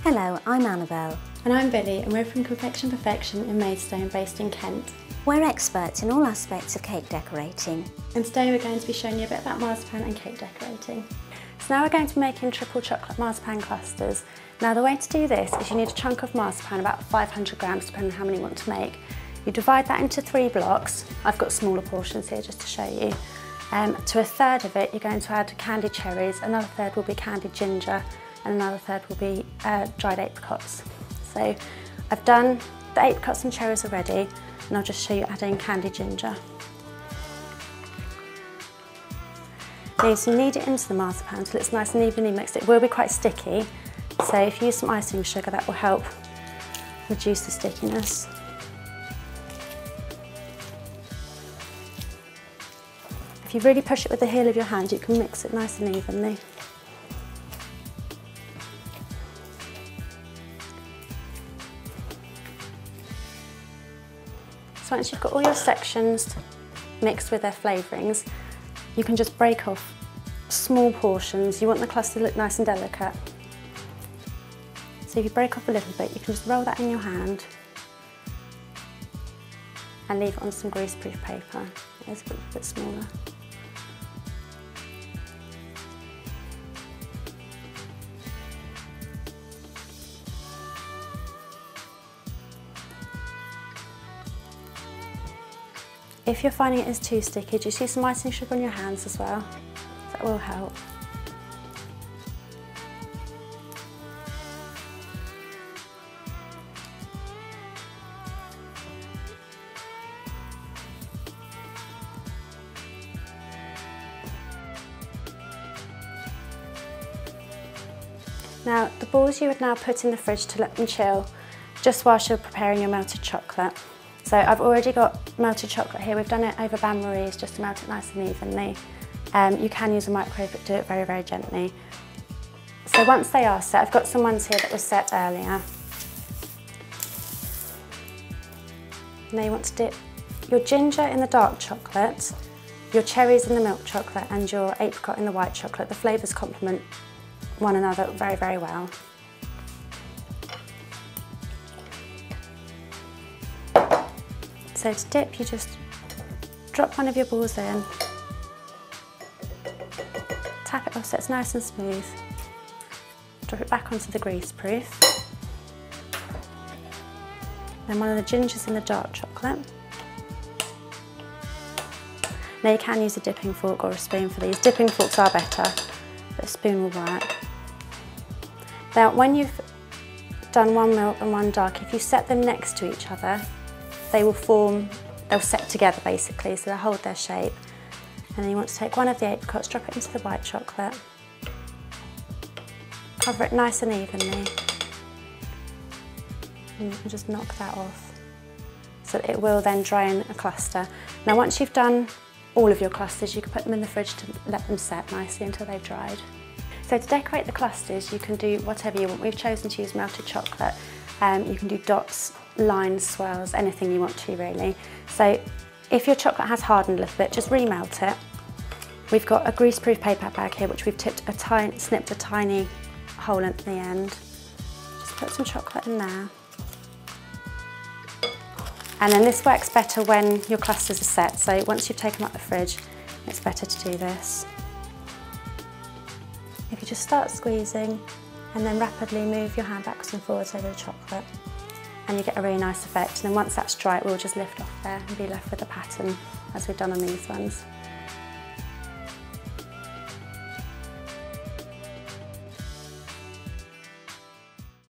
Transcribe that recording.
Hello, I'm Annabelle. And I'm Billy, and we're from Confection Perfection in Maidstone, based in Kent. We're experts in all aspects of cake decorating. And today we're going to be showing you a bit about marzipan and cake decorating. So now we're going to be making triple chocolate marzipan clusters. Now the way to do this is you need a chunk of marzipan, about 500 grams, depending on how many you want to make. You divide that into 3 blocks. I've got smaller portions here just to show you. To a third of it, you're going to add candied cherries, another third will be candied ginger, and another third will be dried apricots. So I've done the apricots and cherries already, and I'll just show you adding candied ginger. Now you knead it into the marzipan until it's nice and evenly mixed. It will be quite sticky, so if you use some icing sugar, that will help reduce the stickiness. If you really push it with the heel of your hand, you can mix it nice and evenly. So once you've got all your sections mixed with their flavourings, you can just break off small portions. You want the cluster to look nice and delicate. So if you break off a little bit, you can just roll that in your hand and leave it on some greaseproof paper. It's a little bit smaller. If you're finding it is too sticky, just use some icing sugar on your hands as well. That will help. Now, the balls you would now put in the fridge to let them chill, just whilst you're preparing your melted chocolate. So I've already got melted chocolate here. We've done it over bain-maries just to melt it nice and evenly. You can use a microwave, but do it very, very gently. So once they are set, I've got some ones here that were set earlier. Now you want to dip your ginger in the dark chocolate, your cherries in the milk chocolate, and your apricot in the white chocolate. The flavours complement one another very, very well. So to dip, you just drop one of your balls in, tap it off so it's nice and smooth, drop it back onto the greaseproof, then one of the gingers in the dark chocolate. Now you can use a dipping fork or a spoon for these. Dipping forks are better, but a spoon will work. Now when you've done one milk and one dark, if you set them next to each other, they will form, they'll set together basically, so they'll hold their shape. And then you want to take one of the apricots, drop it into the white chocolate, cover it nice and evenly, and you can just knock that off. So it will then dry in a cluster. Now once you've done all of your clusters, you can put them in the fridge to let them set nicely until they've dried. So to decorate the clusters, you can do whatever you want. We've chosen to use melted chocolate. You can do dots, lines, swirls, anything you want to really. So if your chocolate has hardened a little bit, just remelt it. We've got a greaseproof paper bag here which we've snipped a tiny hole at the end. Just put some chocolate in there. And then this works better when your clusters are set, so once you've taken them out the fridge, it's better to do this. If you just start squeezing and then rapidly move your hand backwards and forwards over the chocolate, and you get a really nice effect. And then once that's dry, it will just lift off there and be left with a pattern as we've done on these ones.